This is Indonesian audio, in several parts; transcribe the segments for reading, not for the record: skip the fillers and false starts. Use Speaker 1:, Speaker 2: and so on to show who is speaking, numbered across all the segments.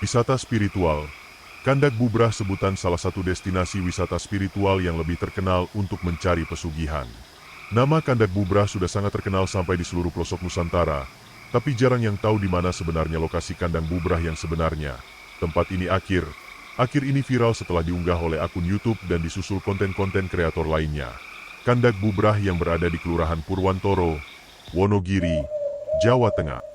Speaker 1: Wisata spiritual. Kandak Bubrah sebutan salah satu destinasi wisata spiritual yang lebih terkenal untuk mencari pesugihan. Nama Kandak Bubrah sudah sangat terkenal sampai di seluruh pelosok Nusantara, tapi jarang yang tahu di mana sebenarnya lokasi kandang Bubrah yang sebenarnya. Tempat ini akhir ini viral setelah diunggah oleh akun YouTube dan disusul konten-konten kreator lainnya. Kandak Bubrah yang berada di Kelurahan Purwantoro, Wonogiri, Jawa Tengah.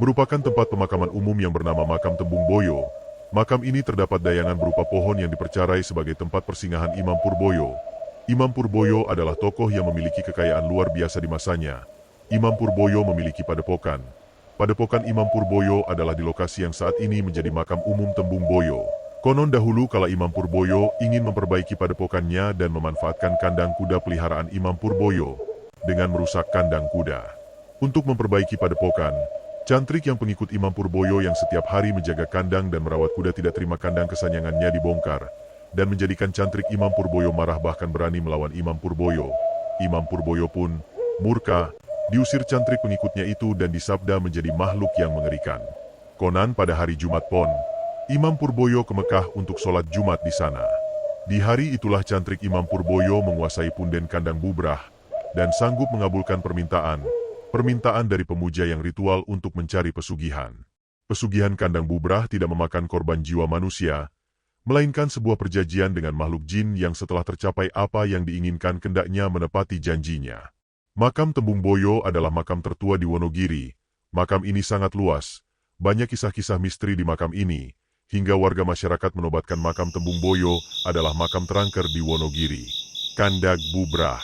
Speaker 1: Merupakan tempat pemakaman umum yang bernama Makam Tembung Boyo. Makam ini terdapat dayangan berupa pohon yang dipercayai sebagai tempat persinggahan Imam Purboyo. Imam Purboyo adalah tokoh yang memiliki kekayaan luar biasa di masanya. Imam Purboyo memiliki padepokan. Padepokan Imam Purboyo adalah di lokasi yang saat ini menjadi makam umum Tembung Boyo. Konon dahulu kala Imam Purboyo ingin memperbaiki padepokannya dan memanfaatkan kandang kuda peliharaan Imam Purboyo dengan merusak kandang kuda. Untuk memperbaiki padepokan, Cantrik yang pengikut Imam Purboyo yang setiap hari menjaga kandang dan merawat kuda tidak terima kandang kesayangannya dibongkar, dan menjadikan Cantrik Imam Purboyo marah bahkan berani melawan Imam Purboyo. Imam Purboyo pun murka, diusir Cantrik pengikutnya itu dan disabda menjadi makhluk yang mengerikan. Konon pada hari Jumat Pon, Imam Purboyo ke Mekah untuk sholat Jumat di sana. Di hari itulah Cantrik Imam Purboyo menguasai punden kandang Bubrah, dan sanggup mengabulkan permintaan dari pemuja yang ritual untuk mencari pesugihan. Pesugihan kandang Bubrah tidak memakan korban jiwa manusia, melainkan sebuah perjanjian dengan makhluk jin yang setelah tercapai apa yang diinginkan kendaknya menepati janjinya. Makam Tembung Boyo adalah makam tertua di Wonogiri. Makam ini sangat luas, banyak kisah-kisah misteri di makam ini, hingga warga masyarakat menobatkan makam Tembung Boyo adalah makam terangker di Wonogiri. Kandak Bubrah.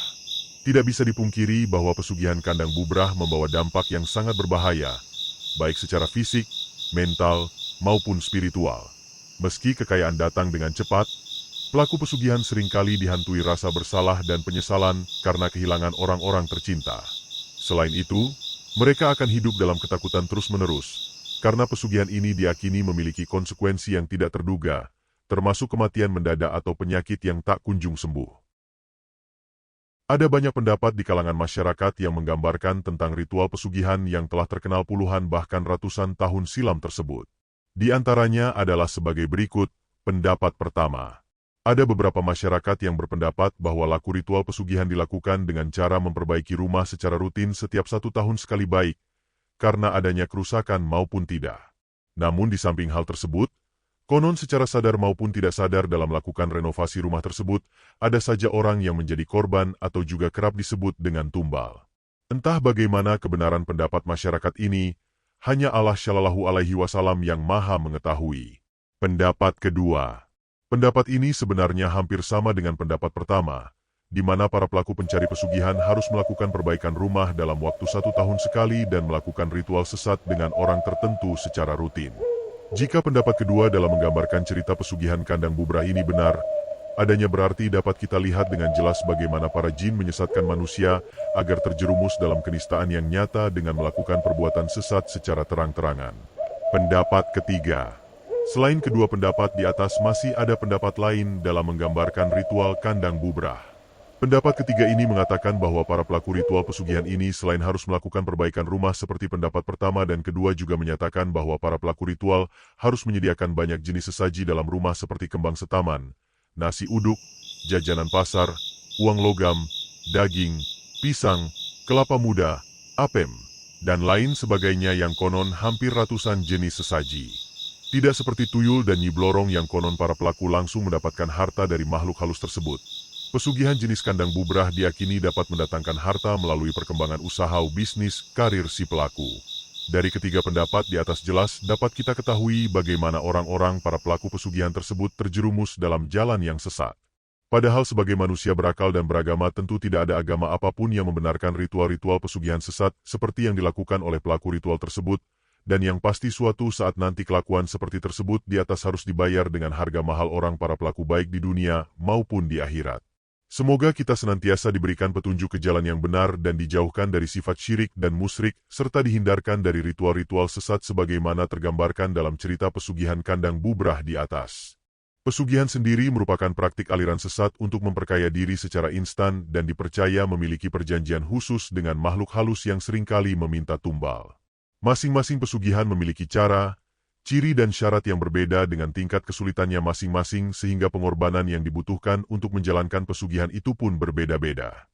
Speaker 1: Tidak bisa dipungkiri bahwa pesugihan kandang Bubrah membawa dampak yang sangat berbahaya, baik secara fisik, mental, maupun spiritual. Meski kekayaan datang dengan cepat, pelaku pesugihan seringkali dihantui rasa bersalah dan penyesalan karena kehilangan orang-orang tercinta. Selain itu, mereka akan hidup dalam ketakutan terus-menerus, karena pesugihan ini diyakini memiliki konsekuensi yang tidak terduga, termasuk kematian mendadak atau penyakit yang tak kunjung sembuh. Ada banyak pendapat di kalangan masyarakat yang menggambarkan tentang ritual pesugihan yang telah terkenal puluhan bahkan ratusan tahun silam tersebut. Di antaranya adalah sebagai berikut. Pendapat pertama. Ada beberapa masyarakat yang berpendapat bahwa laku ritual pesugihan dilakukan dengan cara memperbaiki rumah secara rutin setiap 1 tahun sekali baik, karena adanya kerusakan maupun tidak. Namun di samping hal tersebut, konon secara sadar maupun tidak sadar dalam melakukan renovasi rumah tersebut, ada saja orang yang menjadi korban atau juga kerap disebut dengan tumbal. Entah bagaimana kebenaran pendapat masyarakat ini, hanya Allah Shallallahu Alaihi Wasallam yang maha mengetahui. Pendapat kedua. Pendapat ini sebenarnya hampir sama dengan pendapat pertama, di mana para pelaku pencari pesugihan harus melakukan perbaikan rumah dalam waktu 1 tahun sekali dan melakukan ritual sesat dengan orang tertentu secara rutin. Jika pendapat kedua dalam menggambarkan cerita pesugihan kandang Bubrah ini benar, adanya berarti dapat kita lihat dengan jelas bagaimana para jin menyesatkan manusia agar terjerumus dalam kenistaan yang nyata dengan melakukan perbuatan sesat secara terang-terangan. Pendapat ketiga. Selain kedua pendapat di atas masih ada pendapat lain dalam menggambarkan ritual kandang Bubrah. Pendapat ketiga ini mengatakan bahwa para pelaku ritual pesugihan ini selain harus melakukan perbaikan rumah seperti pendapat pertama dan kedua juga menyatakan bahwa para pelaku ritual harus menyediakan banyak jenis sesaji dalam rumah seperti kembang setaman, nasi uduk, jajanan pasar, uang logam, daging, pisang, kelapa muda, apem, dan lain sebagainya yang konon hampir ratusan jenis sesaji. Tidak seperti tuyul dan nyi blorong yang konon para pelaku langsung mendapatkan harta dari makhluk halus tersebut. Pesugihan jenis kandang Bubrah diyakini dapat mendatangkan harta melalui perkembangan usaha bisnis karir si pelaku. Dari ketiga pendapat di atas jelas dapat kita ketahui bagaimana orang-orang para pelaku pesugihan tersebut terjerumus dalam jalan yang sesat. Padahal sebagai manusia berakal dan beragama tentu tidak ada agama apapun yang membenarkan ritual-ritual pesugihan sesat seperti yang dilakukan oleh pelaku ritual tersebut, dan yang pasti suatu saat nanti kelakuan seperti tersebut di atas harus dibayar dengan harga mahal orang para pelaku baik di dunia maupun di akhirat. Semoga kita senantiasa diberikan petunjuk ke jalan yang benar dan dijauhkan dari sifat syirik dan musyrik, serta dihindarkan dari ritual-ritual sesat sebagaimana tergambarkan dalam cerita pesugihan kandang Bubrah di atas. Pesugihan sendiri merupakan praktik aliran sesat untuk memperkaya diri secara instan dan dipercaya memiliki perjanjian khusus dengan makhluk halus yang seringkali meminta tumbal. Masing-masing pesugihan memiliki cara, ciri dan syarat yang berbeda dengan tingkat kesulitannya masing-masing sehingga pengorbanan yang dibutuhkan untuk menjalankan pesugihan itu pun berbeda-beda.